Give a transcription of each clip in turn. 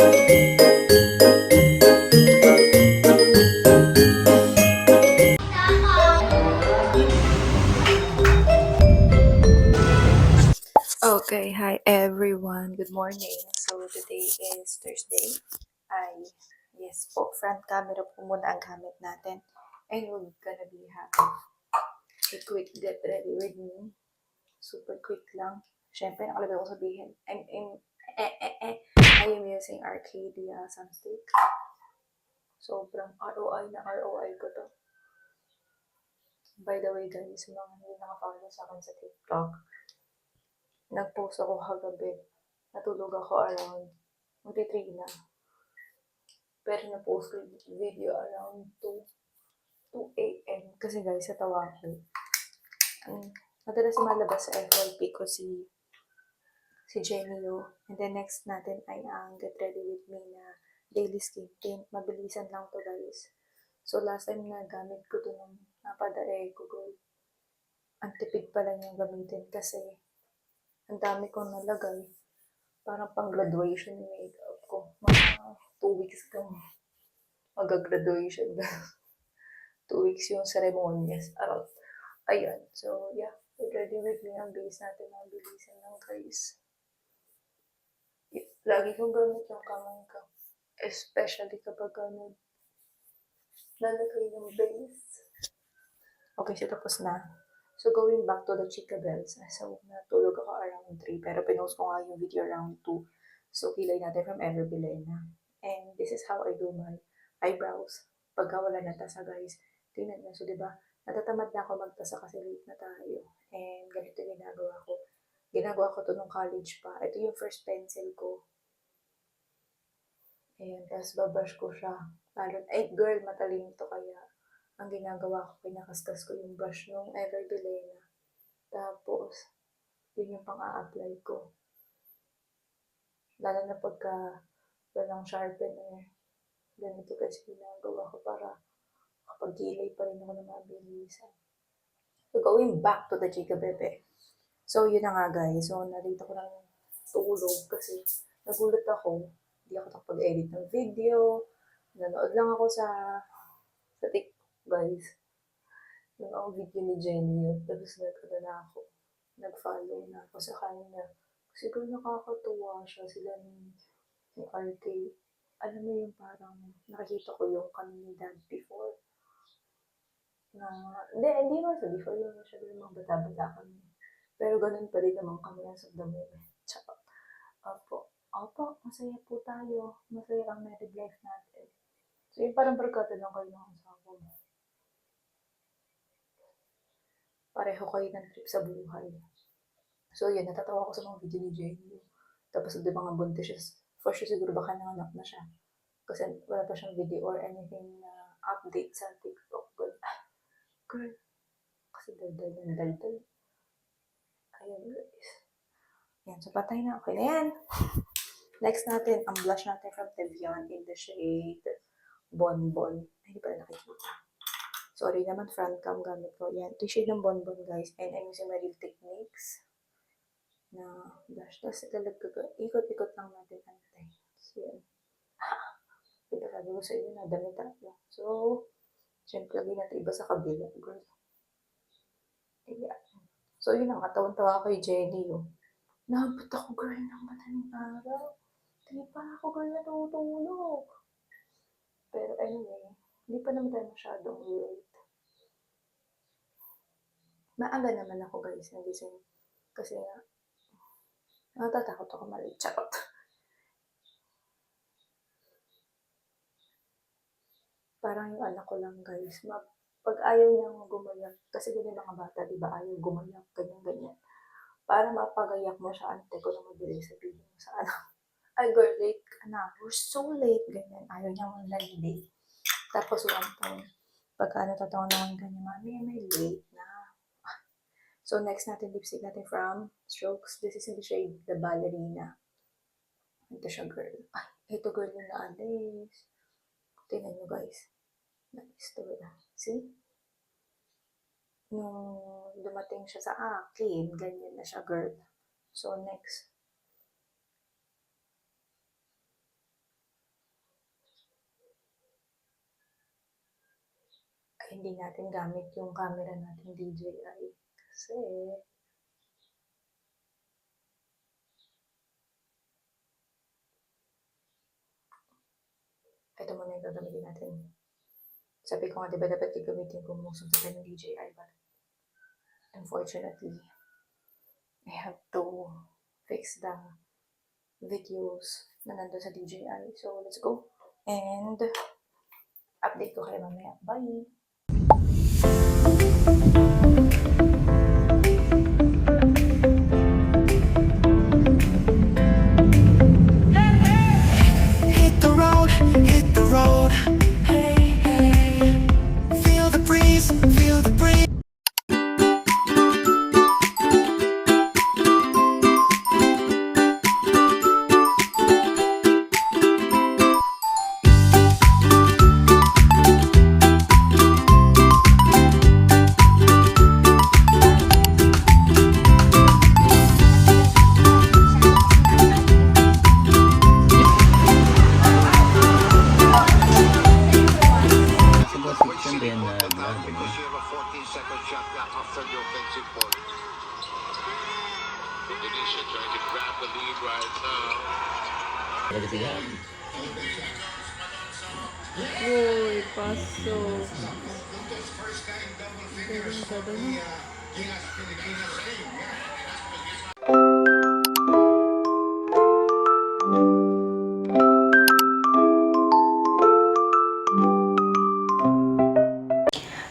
Okay, hi everyone. Good morning. So today is Thursday. Yes po, front camera po muna ang gamit natin. And we're gonna be having a quick get ready with me. Super quick lang. Siyempre, nakalagay ko sabihin, I am using Arcadia Sunstick. Sobrang ROI na ROI ko to. By the way guys, mga hindi nakafollow sa akin sa TikTok, nag-post ako kagabi. Natulog ako around magti-3 na. Pero na-post ko yung video around 2 a.m. Kasi guys, sa tawa ko. Madalas malabas sa FYP ko si Jenny Yo. And then next natin ay ang Get Ready With Me na daily skin tint. Mabilisan lang to guys. So last time na gamit ko to ng napadae ko girl. Ang tipid pala niyang gamitin kasi ang dami kong nalagay. Parang pang graduation yung makeup ko. Mga 2 weeks kang mag-graduation. 2 weeks yung ceremonies. Ayan. So, yeah. Ready with me ang base natin. Mabilisan lang guys. Lagi kong gamit yung kamay ko. Especially kapag lalagay ng base. Okay, so tapos na. So, going back to the Chica Bells. So, natulog ako around 3. Pero pinost ko nga yung video around 2. So, kilay natin from Ever Bilena. And this is how I do my eyebrows. Pagka wala na tasa, guys. Tingnan nyo. So, diba, natatamad na ako magtasa kasi late na tayo. And ganito ginagawa ko. Ginagawa ko to nung college pa. Ito yung first pencil ko. Ayan, tapos babrush ko siya. Ay, girl, matalim to kaya. Ang ginagawa ko, pinakaskas ko yung brush nung Ever Bilena. Tapos, yun yung pang-a-apply ko. Lalo na pagka walang sharpener. Ganito kasi ginagawa ko para kapag gilay pa rin ako na mabilisan. So, going back to the Chica Bebe. So, yun na nga guys. So, narito ko lang tulog kasi nagulat ako. Hindi ako nakapag-edit ng video. Nanood lang ako sa TikTok guys. Yung ang video ni Jenny. Tapos nag-follow na ako sa kanya. Kasi kung nakakatuwa siya sila ni RK. Alam mo yung parang nakikita ko yung kami ni Dad before. Hindi naman sa before yung masyado yung mga bata-bata kami. Pero ganun pa rin naman kami as of the moment. Tsaka, opo, masaya po tayo. Masaya ang married life natin. So yung parang barkada lang kayo ng asawa mo. Pareho kayo ng trip sa buhay. So yun, natatawa ko sa mga video ni Jenny. Tapos di ba nga buntis siya. For sure siguro baka nanganak na siya. Kasi wala pa siyang video or anything na update sa TikTok. Girl. Kasi daldal. Ayan guys. Yan, so patay na. Okay na yan. Next natin, ang blush natin from Tevian in the shade Bonbon. Ay, hindi pala nakikita. Sorry naman, front cam gamit ko. Yan, ito yung shade ng Bonbon guys. And I'm using my Real Techniques na blush. Tapos ikot-ikot lang natin ang tayo. So, yan. Ito sabi ko sa inyo na damit tayo. So, siyempre lagi natin iba sa kabila. Girl. Ayan. So, yun ang katawan-tawa kay Jenny. Nabot ako girl ng madaling araw. Di pa ako girl natutulog. Pero anyway, hindi pa naman tayo masyadong late. Maaga naman ako guys nagising. Kasi nga, natatakot ako mali. Charot. Parang yung anak ko lang guys, pag ayaw niyang gumayak, kasi ganyan mga bata, di ba, ayaw gumayak, ganyan. Para mapagayak mo siya, ante ko na mabilis sabihin mo sa anak. Ay girl, late ka na. We're so late, ganyan. Ayaw niyang late. Tapos one time, pagka natatawa naman ganyan, mami, may late na. So next natin, lipstick natin from Strokes. This is in the shade The Ballerina. Ito siya girl. Ito girl yung naalis. Tingnan nyo guys. Nice to na. See? Nung dumating siya sa akin, ganyan na siya girl. So next. hindi natin gamit yung camera natin DJI. Kasi, ito muna yung gagamitin natin. Sabi ko nga, diba dapat gagamitin ko most of the time ng DJI, but unfortunately, I have to fix the videos na nandun sa DJI. So, let's go. And, update ko kayo mamaya. Bye! Hit the road, hey, hey. Feel the breeze, feel the breeze. Because you have a 14-second shot clock after the offensive ball. Indonesia trying to grab the lead right now. Uy, pasok.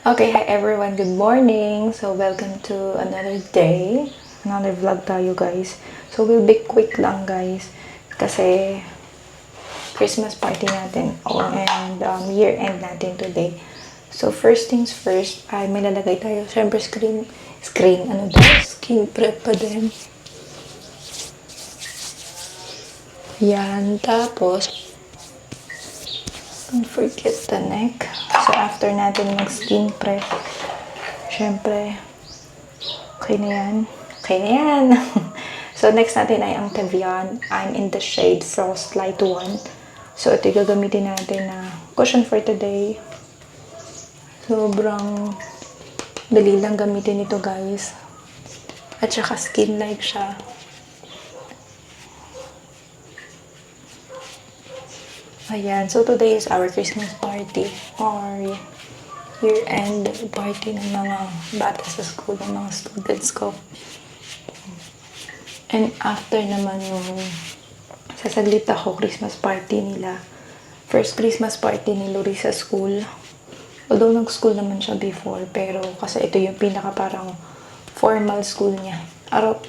Okay, hi everyone. Good morning. So, welcome to another day. Another vlog tayo, guys. So, we'll be quick lang, guys. Kasi, Christmas party natin. And year-end natin today. So, first things first, ay may lalagay tayo. Siyempre, skin prep pa din. Yan. Tapos, don't forget the neck. So, after natin mag-skin prep, syempre, okay na yan. Okay na yan. So, next natin ay ang Tevian. I'm in the shade Frost Light 1. So, ito yung gagamitin natin na cushion for today. Sobrang dali lang gamitin ito, guys. At saka skin-like siya. Ayan, so today is our Christmas party or year-end party ng mga bata sa school, ng mga students ko. And after naman yung sasaglit ako, Christmas party nila. First Christmas party ni Lori sa school. Although nag-school naman siya before, pero kasi ito yung pinaka parang formal school niya. Arot.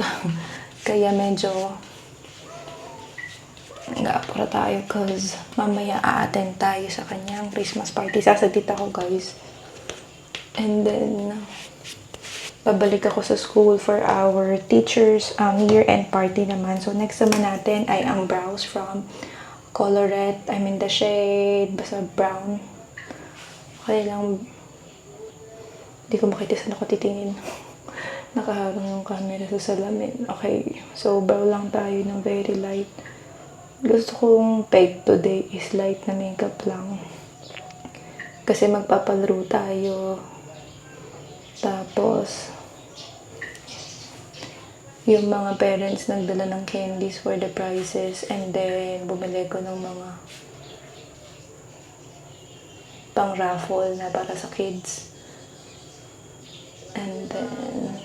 Kaya medyo nag-aapura tayo cause mamaya a-attend tayo sa kanyang Christmas party. Sasaglit ako, guys. And then, babalik ako sa school for our teachers year-end party naman. So, next naman natin ay ang brows from Colorette. I'm in the shade, basta brown. Okay lang, hindi ko makita saan ako titingin. Nakaharang yung camera sa salamin. Okay, so brow lang tayo ng very light. Gusto kong peg today is light na makeup lang. Kasi magpapalaro tayo. Tapos, yung mga parents nagdala ng candies for the prizes. And then, bumili ko ng mga pang raffle na para sa kids. And then,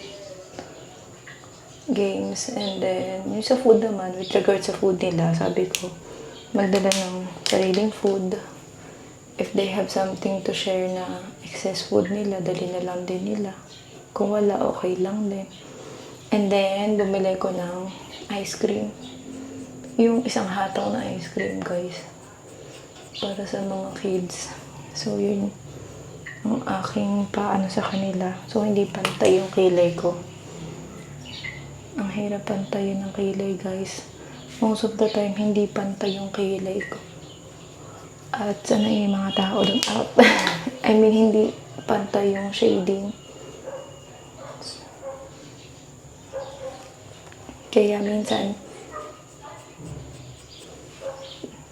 games, and then yung sa food naman, with regard sa food nila, sabi ko magdala ng sariling food. If they have something to share na excess food nila, dali na lang din nila. Kung wala, okay lang din. And then bumili ko ng ice cream, yung isang hataw na ice cream, guys, para sa mga kids. So yun ang aking paano sa kanila. So hindi pantay yung kilay ko. Ang hirap pantayin ng kilay, guys. Most of the time, hindi pantay yung kilay ko. At sana yung mga tao doon out. I mean, hindi pantay yung shading. Kaya minsan,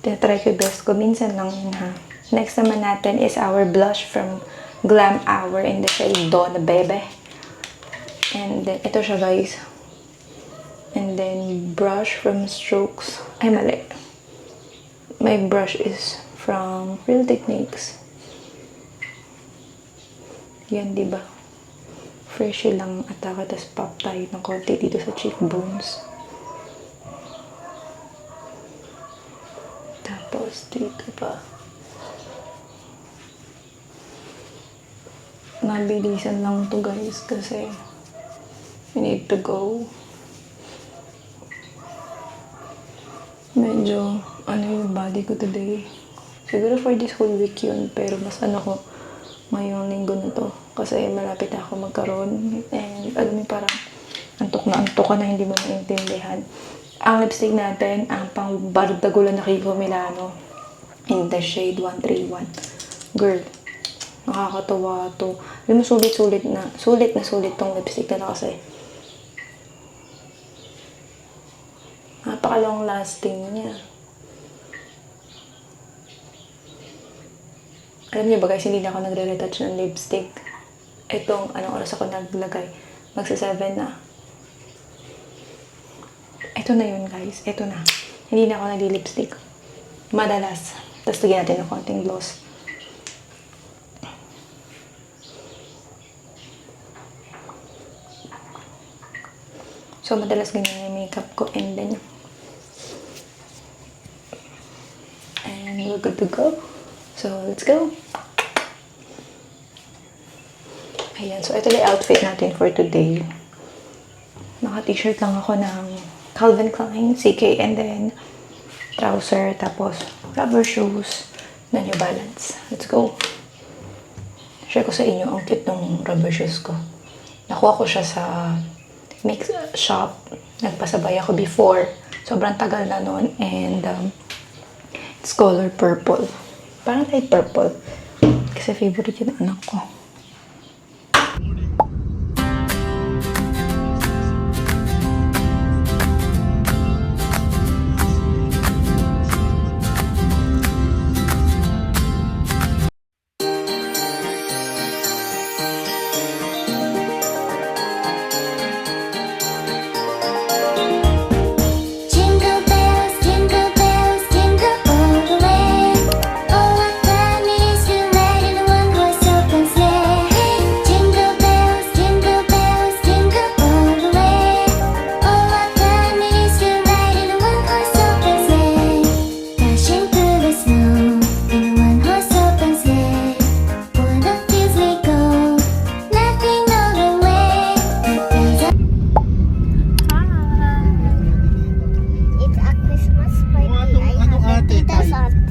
tinatry ko best ko. Minsan lang yun, ha. Next naman natin is our blush from Glam Hour in the shade Donna Bebe. And then, ito siya guys. And then, brush from Strokes. Ay, mali. My brush is from Real Techniques. Yan, diba? Freshy lang atake, tapos pop tayo ng konti dito sa cheekbones. Tapos, dito pa. Mabilisan lang to guys kasi we need to go. Medyo, yung body ko today. Siguro for this whole week yun, pero mas ko ngayong linggo na to. Kasi malapit na ako magkaroon. And alam mo parang antok ka na hindi mo maintindihan. Ang lipstick natin, ang pang Bardagulan na Kiko Milano in the shade 131. Girl, nakakatawa to. Alam mo, sulit na sulit tong lipstick na to kasi napaka-long lasting niya. Alam niyo ba guys, hindi na ako nagre-retouch ng lipstick. Itong, anong oras ako naglagay? Magsa 7 na. Ito na yun guys. Ito na. Hindi na ako nagli-lipstick. Madalas. Tapos lagyan natin ng konting gloss. So, madalas ganyan yung makeup ko. And then, and we're good to go. So, let's go! Ayan. So, ito yung outfit natin for today. Naka-t-shirt lang ako ng Calvin Klein, CK, and then trouser, tapos rubber shoes na New Balance. Let's go! Share ko sa inyo ang cute ng rubber shoes ko. Nakuha ko siya sa mix shop. Nagpasabay ako before. Sobrang tagal na nun. And it's color purple. Parang light purple. Kasi favorite yun ng anak ko. Jingle bells, jingle all the way. Oh, what fun it is to ride in a one-horse open sleigh. Jingle bells, jingle all the way. Oh, what fun it is to ride in a one-horse open sleigh. Dashing through the snow in a one-horse open sleigh. O'er the fields we go, laughing all the way. The bells are It's a Christmas party. Ano ate tayo?